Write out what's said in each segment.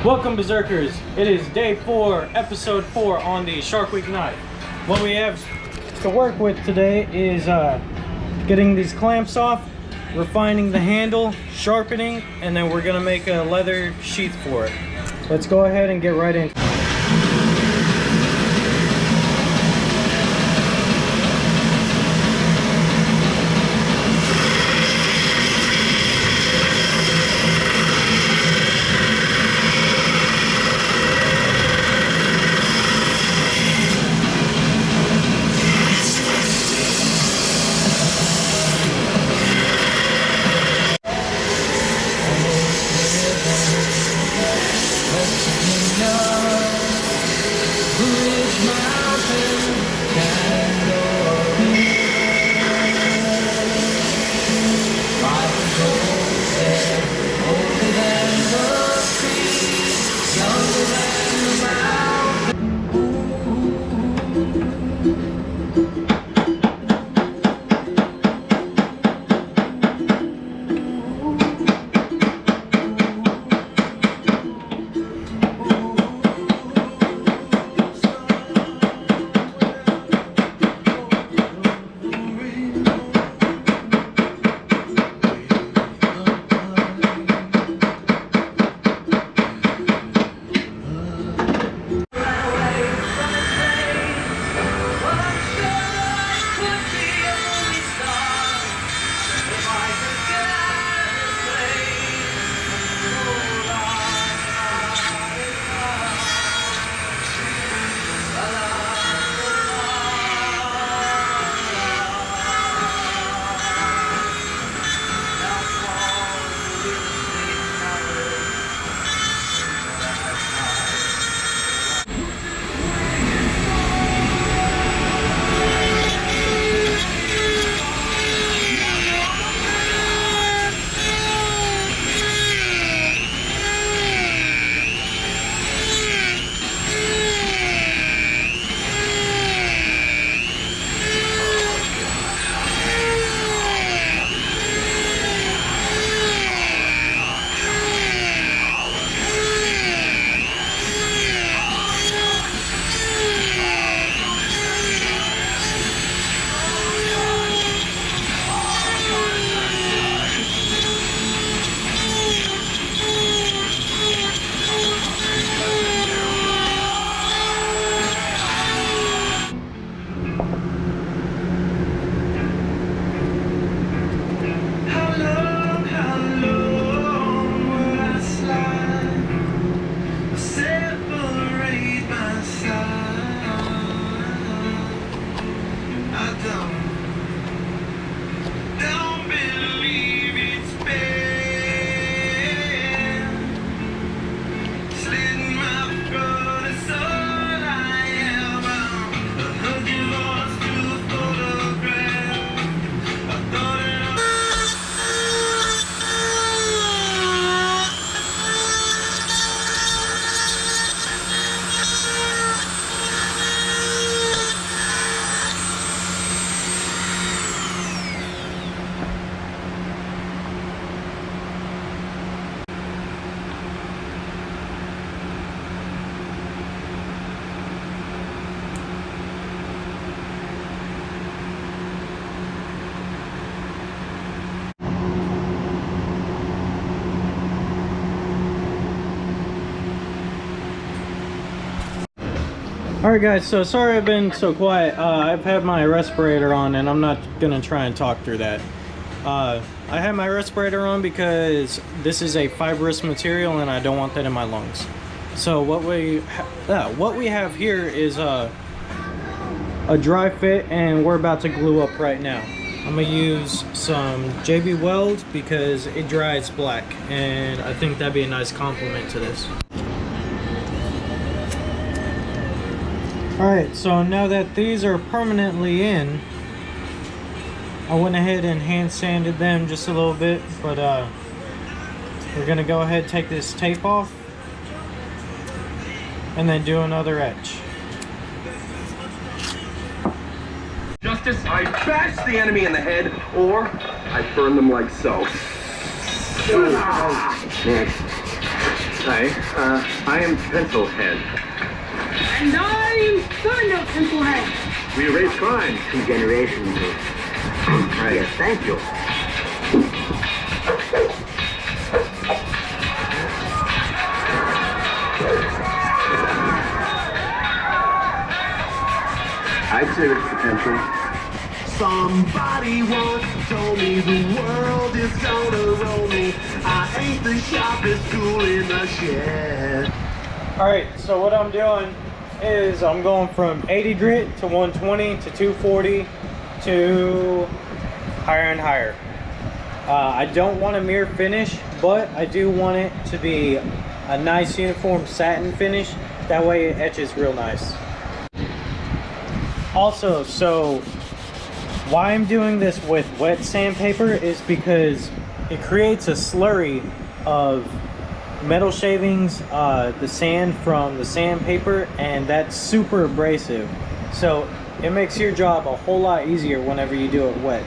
Welcome, Berserkers. It is day 4, episode 4 on the Sharkweek Knife. What we have to work with today is getting these clamps off, refining the handle, sharpening, and then we're gonna make a leather sheath for it. Let's go ahead and get right into it. Alright guys, so sorry I've been so quiet. I've had my respirator on and I'm not gonna try and talk through that. I have my respirator on because this is a fibrous material and I don't want that in my lungs. So what we have here is a dry fit and we're about to glue up right now. I'm gonna use some JB Weld because it dries black and I think that'd be a nice complement to this. Alright, so now that these are permanently in, I went ahead and hand sanded them just a little bit, but we're gonna go ahead and take this tape off and then do another etch. Justice, I bash the enemy in the head, or I burn them like so. Hi, I am Pencilhead. And I'm son of Pencilhead. We erase crime. 2 generations of... Right. Yes, thank you. I'd say there's potential. Somebody once told me the world is gonna roll me. I ain't the sharpest tool in the shed. Alright, so what I'm doing is I'm going from 80 grit to 120 to 240 to higher and higher. I don't want a mirror finish, but I do want it to be a nice uniform satin finish. That way it etches real nice. Also, so why I'm doing this with wet sandpaper is because it creates a slurry of metal shavings, the sand from the sandpaper, and that's super abrasive. So it makes your job a whole lot easier whenever you do it wet.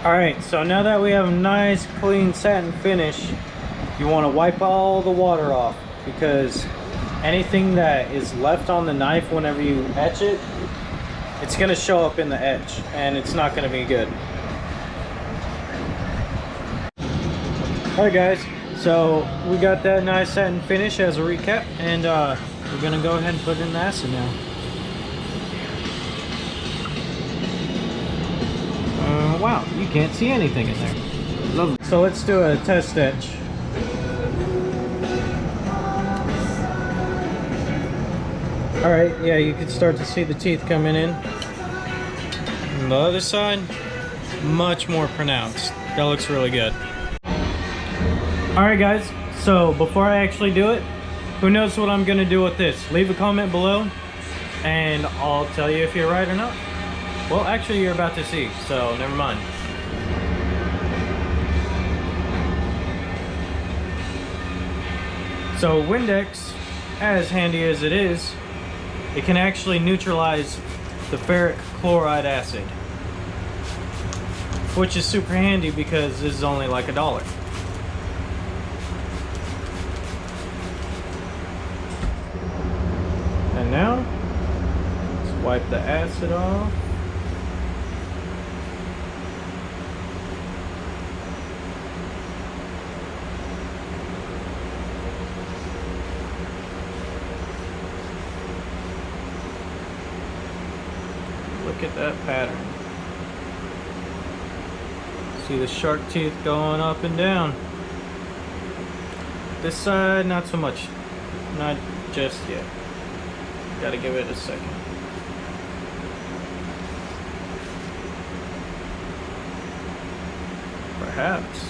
Alright, so now that we have a nice clean satin finish, you want to wipe all the water off, because anything that is left on the knife whenever you etch it, it's going to show up in the etch and it's not going to be good. Alright guys, so we got that nice satin finish as a recap, and we're going to go ahead and put it in the acid now. Wow, you can't see anything in there. Lovely. So let's do a test etch. Alright, yeah, you can start to see the teeth coming in. On the other side, much more pronounced. That looks really good. Alright guys, so before I actually do it, who knows what I'm going to do with this? Leave a comment below and I'll tell you if you're right or not. Well, actually you're about to see, so never mind. So Windex, as handy as it is, it can actually neutralize the ferric chloride acid, which is super handy because this is only like $1. And now, let's wipe the acid off. Look at that pattern. See the shark teeth going up and down. This side, not so much. Not just yet. Gotta give it a second. Perhaps.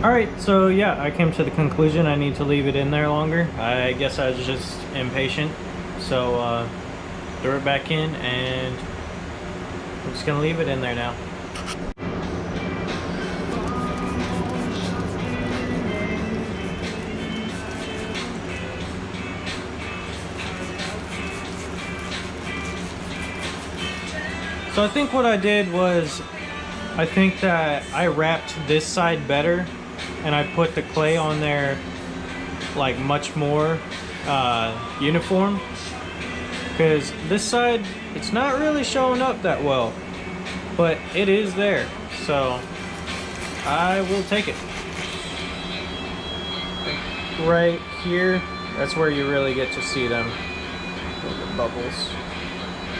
Alright, so yeah, I came to the conclusion I need to leave it in there longer. I guess I was just impatient. So, throw it back in, and I'm just gonna leave it in there now. So I think what I did was, I think that I wrapped this side better, and I put the clay on there like much more uniform, because this side, it's not really showing up that well, but it is there, so I will take it. Right here, that's where you really get to see them, the bubbles.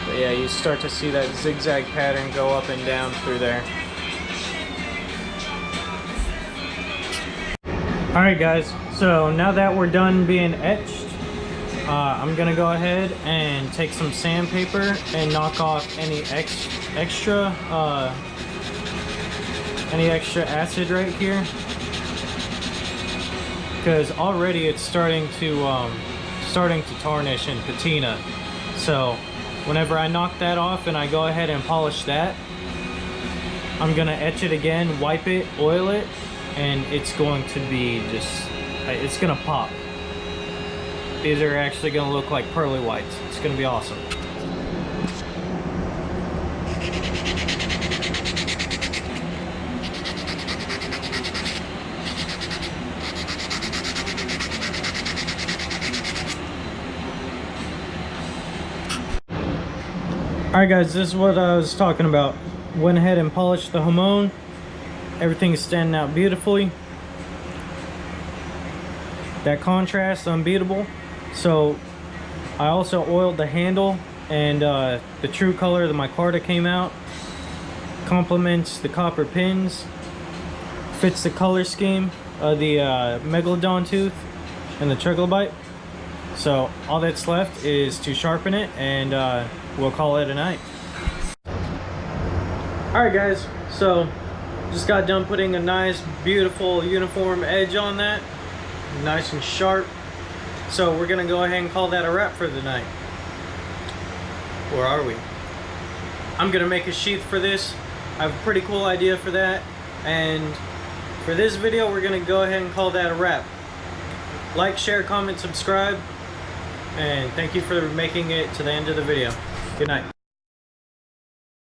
But yeah, you start to see that zigzag pattern go up and down through there. Alright guys, so now that we're done being etched, I'm gonna go ahead and take some sandpaper and knock off any extra acid right here, because already it's starting to tarnish and patina. So whenever I knock that off and I go ahead and polish that, I'm gonna etch it again, wipe it, oil it, and it's going to be just, it's gonna pop. these are actually going to look like pearly whites. It's going to be awesome. Alright guys, this is what I was talking about. Went ahead and polished the Hamon. Everything's standing out beautifully. That contrast, unbeatable. So I also oiled the handle, and the true color of the micarta came out. Complements the copper pins. Fits the color scheme of the Megalodon tooth and the Troglobite. So all that's left is to sharpen it, and we'll call it a night. Alright guys, so just got done putting a nice beautiful uniform edge on that. Nice and sharp. So we're gonna go ahead and call that a wrap for the night. Where are we? I'm gonna make a sheath for this. I have a pretty cool idea for that, and for this video we're gonna go ahead and call that a wrap. Like, share, comment, subscribe, and thank you for making it to the end of the video. Good night.